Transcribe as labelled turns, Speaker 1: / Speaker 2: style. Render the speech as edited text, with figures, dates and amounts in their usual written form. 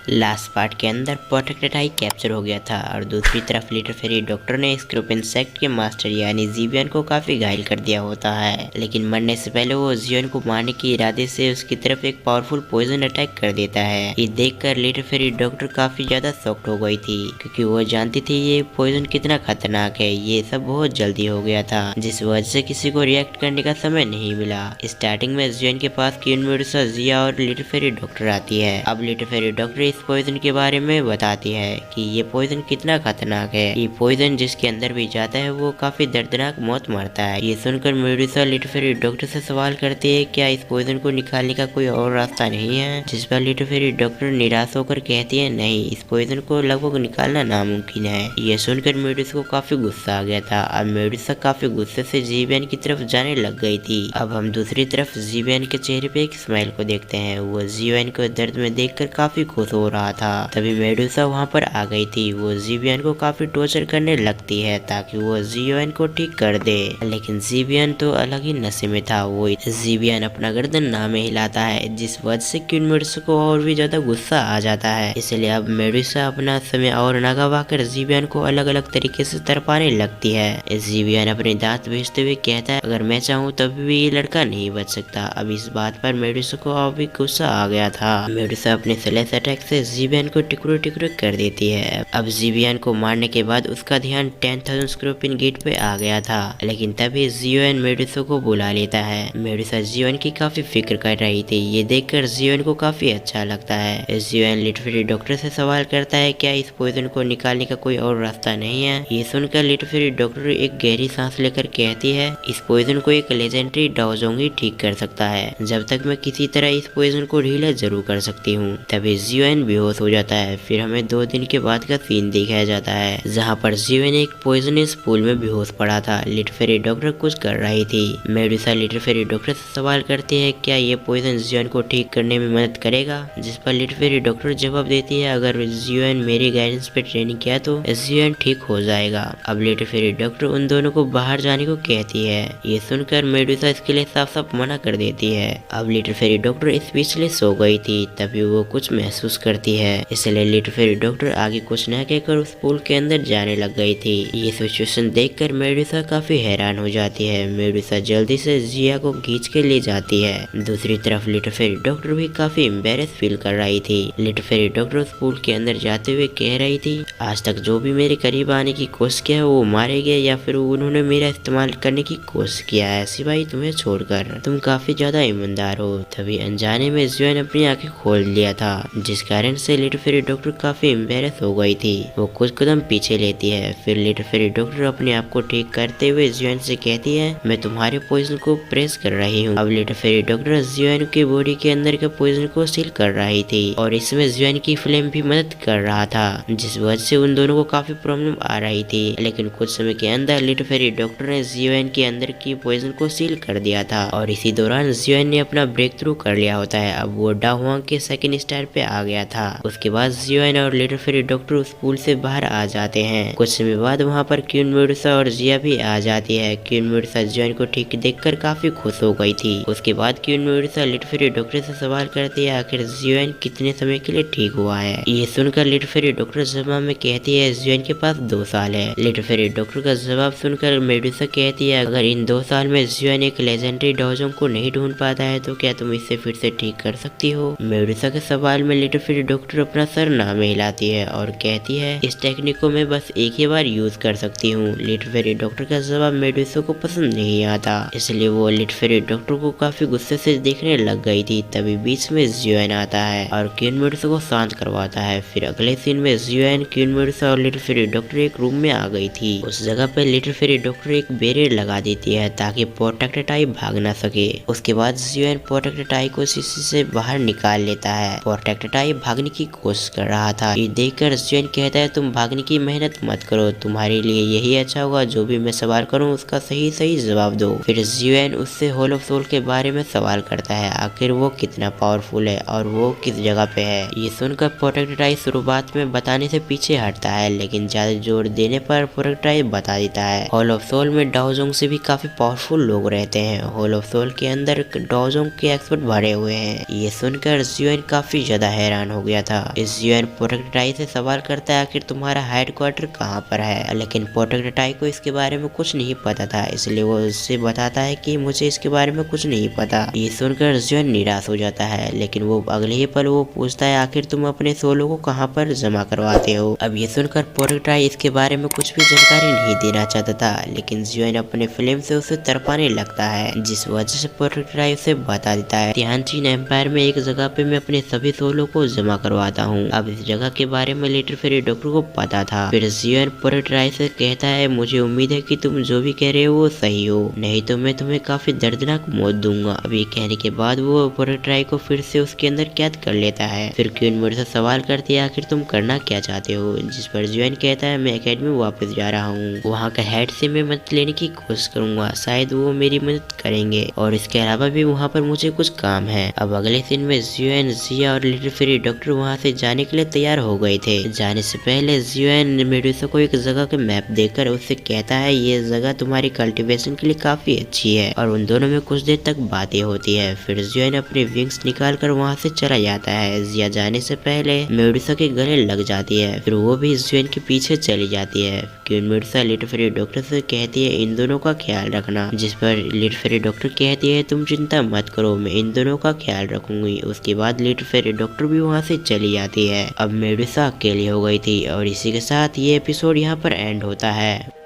Speaker 1: Last part के अंदर protected I capture हो गया था और दूसरी तरफ लिटिल फेरी डॉक्टर ने स्कॉर्पियन सेक्ट के मास्टर यानी जिवियन को काफी घायल कर दिया होता है, लेकिन मरने से पहले वो जिवियन को मारने के इरादे से उसकी तरफ एक पावरफुल पॉइजन अटैक कर देता है। ये देखकर लिटिल फेरी डॉक्टर काफी ज्यादा शॉक्ड हो गई थी क्योंकि वो जानती थी ये पॉइजन कितना खतरनाक है। ये सब बहुत जल्दी हो गया था जिस वजह से किसी को रिएक्ट करने का समय नहीं मिला। स्टार्टिंग में जिवियन के पास क्वीन मेडुसा, जिया और लिटिल फेरी डॉक्टर आती है। अब लिटिल फेरी डॉक्टर इस पॉइजन के बारे में बताती है कि ये पॉइजन कितना खतरनाक है। ये पॉइजन जिसके अंदर भी जाता है वो काफी दर्दनाक मौत मरता है। ये सुनकर मेडुसा लिटिल फेरी डॉक्टर से सवाल करती है क्या इस पॉइजन को निकालने का कोई और रास्ता नहीं है, जिस पर लिटिल फेरी डॉक्टर निराश होकर कहती है नहीं, इस पॉइजन को लगभग निकालना नामुमकिन है। ये सुनकर मेडुसा को काफी गुस्सा आ गया था। अब मेडुसा काफी गुस्से से जिवियन की तरफ जाने लग गई थी। अब हम दूसरी तरफ जिवियन के चेहरे पे एक स्माइल को देखते हैं। वो जिवियन को दर्द में देखकर काफी खुश हो रहा था। तभी मेडुसा वहाँ पर आ गई थी। वो जिवियन को काफी टॉर्चर करने लगती है ताकि वो जिवियन को ठीक कर दे, लेकिन जिवियन तो अलग ही नशे में था। वो जिवियन अपना गर्दन ना में हिलाता है जिस वजह से क्वीन मेडुसा को और भी ज्यादा गुस्सा आ जाता है। इसलिए अब मेडुसा अपना समय और ना गवाकर जिवियन को अलग अलग तरीके से तड़पाने लगती है। जिवियन अपने दांत भेजते हुए कहता है अगर मैं चाहूँ तभी भी ये लड़का नहीं बच सकता। अब इस बात पर मेडुसा को और भी गुस्सा आ गया था। मेडुसा अपने स्लैश अटैक से जिवियन को टुकड़े टुकड़े कर देती है। अब जिवियन को मारने के बाद उसका ध्यान 10,000 स्कॉर्पियन गेट पे आ गया था, लेकिन तभी जिवियन मेडुसा को बुला लेता है। मेडुसा जिवियन की काफी फिक्र कर रही थी। ये देखकर जिवियन को काफी अच्छा लगता है। जिवियन लिटिल फेरी डॉक्टर से सवाल करता है क्या इस पॉइजन को निकालने का कोई और रास्ता नहीं है। ये सुनकर लिटिल फेरी डॉक्टर एक गहरी सांस लेकर कहती है इस पॉइजन को एक लेजेंडरी डाओजोंग ही ठीक कर सकता है। जब तक मैं किसी तरह इस पॉइजन को ढीला जरूर कर सकती हूँ। तभी जिवियन बेहोश हो जाता है। फिर हमें 2 दिन के बाद का सीन दिखाया जाता है जहाँ पर जिवियन एक पॉइजनस पूल में बेहोश पड़ा था। लिटिल फेरी डॉक्टर कुछ कर रही थी। मेडुसा लिटिल फेरी डॉक्टर से सवाल करती है क्या ये पॉइजन जिवियन को ठीक करने में मदद करेगा, जिस पर लिटिल फेरी डॉक्टर जवाब देती है अगर जिवियन मेरी गाइडेंस पे ट्रेनिंग किया तो जिवियन ठीक हो जाएगा। अब लिटिल फेरी डॉक्टर उन दोनों को बाहर जाने को कहती है। ये सुनकर मेडुसा इसके लिए साफ साफ मना कर देती है। अब लिटिल फेरी डॉक्टर स्पीचलेस हो गई थी। तभी वो कुछ महसूस करती है, इसलिए लिटिल फेरी डॉक्टर आगे कुछ न कहकर उस पूल के अंदर जाने लग गई थी। ये सिचुएशन देखकर मेडुसा काफी हैरान हो जाती है। मेडुसा जल्दी से जिया को खींच के ले जाती है। दूसरी तरफ लिटिल फेरी डॉक्टर भी काफी एम्बेरस फील कर रही थी। लिटिल फेरी डॉक्टर उस पूल के अंदर जाते हुए कह रही थी आज तक जो भी मेरे करीब आने की कोशिश किया है वो मारे गए या फिर उन्होंने मेरा इस्तेमाल करने की कोशिश किया है, सिवाय तुम्हें छोड़कर। तुम काफी ज्यादा ईमानदार हो। तभी अनजाने में जिवियन अपनी आंखें खोल लिया था, जिस कारण से लिटिल फेरी डॉक्टर काफी एम्बेरस हो गई थी। वो कुछ कदम पीछे लेती है। फिर लिटिल फेरी डॉक्टर अपने आप को ठीक करते हुए जिवियन से कहती है मैं तुम्हारे पॉइजन को प्रेस कर रही हूँ। अब लिटिल फेरी डॉक्टर जिवियन की बॉडी के अंदर के पॉइजन को सील कर रही थी और इसमें जिवियन की फ्लेम भी मदद कर रहा था, जिस वजह से उन दोनों को काफी प्रॉब्लम आ रही थी। लेकिन कुछ समय के अंदर लिटिल फेरी डॉक्टर ने जिवियन के अंदर की पॉइजन को सील कर दिया था और इसी दौरान जिवियन ने अपना ब्रेक थ्रू कर लिया होता है। अब वो डा हुआंग के सेकंड स्टार पे आ गया था। उसके बाद जिवियन और लिटिल फेरी डॉक्टर उस पूल से बाहर आ जाते हैं। कुछ समय बाद वहाँ पर क्वीन मेडुसा और जिया भी आ जाती है। क्वीन मेडुसा जिवियन को ठीक देखकर काफी खुश हो गई थी। उसके बाद queen Medusa little fairy doctor से सवाल करती है आखिर जिवियन कितने समय के लिए ठीक हुआ है। ये सुनकर लिटिल फेरी डॉक्टर जवाब में कहती है जिवियन के पास 2 साल है। लिटिल फेरी डॉक्टर का जवाब सुनकर मेडुसा कहती है अगर इन 2 साल में जिवियन एक लेजेंडरी डाओजोंग को नहीं ढूंढ पाता है तो क्या तुम इसे फिर से ठीक कर सकती हो। मेडुसा के सवाल में लिटिल फेरी डॉक्टर अपना सर ना में हिलाती है और कहती है इस टेक्निक को मैं बस एक ही बार यूज कर सकती हूँ। लिटिल फेरी डॉक्टर का जवाब मेडुसा को पसंद नहीं आता, इसलिए वो लिटिल फेरी डॉक्टर को काफी गुस्से से देखने लग गई थी। तभी बीच में जिवियन आता है और क्वीन मेडुसा को शांत करवाता है। फिर अगले सीन में जिवियन, क्वीन मेडुसा और लिटिल फेरी डॉक्टर एक रूम में आ गई थी। उस जगह पे लिटिल फेरी डॉक्टर एक बैरियर लगा देती है ताकि प्रोटेक्टेड आई भाग ना सके। उसके बाद जिवियन प्रोटेक्टेड आई को शीशे से बाहर निकाल लेता है। प्रोटेक्टेड आई भागने की कोशिश कर रहा था। ये देखकर जिवियन कहता है तुम भागने की मेहनत मत करो, तुम्हारे लिए यही अच्छा होगा जो भी मैं सवाल करूँ उसका सही सही जवाब दो। फिर जिवियन उससे होल ऑफ सोल के बारे में सवाल करता है, आखिर वो कितना पावरफुल है और वो किस जगह पे है। ये सुनकर प्रोटेक्टेड आई शुरुआत में बताने से पीछे हटता है, लेकिन ज्यादा जोर देने पर प्रोटेक्टेड आई बता देता है होल ऑफ सोल में डाओजोंग से भी काफी पावरफुल लोग रहते हैं। होल ऑफ सोल के अंदर डाओजोंग के एक्सपर्ट भरे हुए हैं। ये सुनकर जिवियन काफी ज्यादा हैरान हो गया था। इस जियोन पोटोक्रेटाई से सवाल करता है आखिर तुम्हारा हेडक्वार्टर कहाँ पर है, लेकिन पोटोक्रेटाई को इसके बारे में कुछ नहीं पता था, इसलिए वो उससे बताता है कि मुझे इसके बारे में कुछ नहीं पता। ये सुनकर जियोन निराश हो जाता है, लेकिन वो अगले ही पल वो पूछता है आखिर तुम अपने सोलो को कहाँ पर जमा करवाते हो। अब ये सुनकर पोटोक्रेटाई इसके बारे में कुछ भी जानकारी नहीं देना चाहता था, लेकिन जियोन अपने फिल्म से उसे तरपाने लगता है, जिस वजह से पोटोक्रेटाई उसे बता देता है तियानजिन एम्पायर में एक जगह पे मैं अपने सभी सोलो को जमा करवाता हूँ। अब इस जगह के बारे में लेटर फेरी डॉक्टर को पता था। फिर जियोन पोटोक्रेटाई से कहता है मुझे उम्मीद है कि तुम जो भी कह रहे हो वो सही हो, नहीं तो मैं तुम्हें काफी दर्दनाक मौत दूंगा। अब ये कहने के बाद वो पोटोक्रेटाई को फिर से उसके अंदर कैद कर लेता है। फिर क्वीन मेडुसा सवाल करती है आखिर तुम करना क्या चाहते हो, जिस पर जियोन कहता है मैं एकेडमी वापस जा रहा हूँ, वहाँ का हेड से मैं मदद लेने की कोशिश करूंगा, शायद वो मेरी मदद करेंगे, और इसके अलावा भी वहाँ पर मुझे कुछ काम है। अब अगले सीन में जियोन, जिया और लिटिल फेरी डॉक्टर वहाँ से जाने के लिए तैयार हो गए थे। जाने से पहले जियोन मेडुसा को एक जगह का मैप देकर उससे कहता है ये जगह तुम्हारी कल्टीवेशन के लिए काफी अच्छी है, और उन दोनों में कुछ देर तक बातें होती है। फिर जियोन अपने विंग्स निकाल कर वहाँ से चला जाता है। जिया जाने से पहले मेडुसा के गले लग जाती है, फिर वो भी जियोन के पीछे चली जाती है। Queen Medusa little fairy doctor से कहती है इन दोनों का ख्याल रखना, जिस पर लिटिल फेरी डॉक्टर कहती है तुम चिंता मत करो, मैं इन दोनों का ख्याल रखूंगी। उसके बाद लिटिल फेरी डॉक्टर भी वहाँ से चली जाती है। अब मेडुसा अकेली हो गई थी, और इसी के साथ ये एपिसोड यहाँ पर एंड होता है।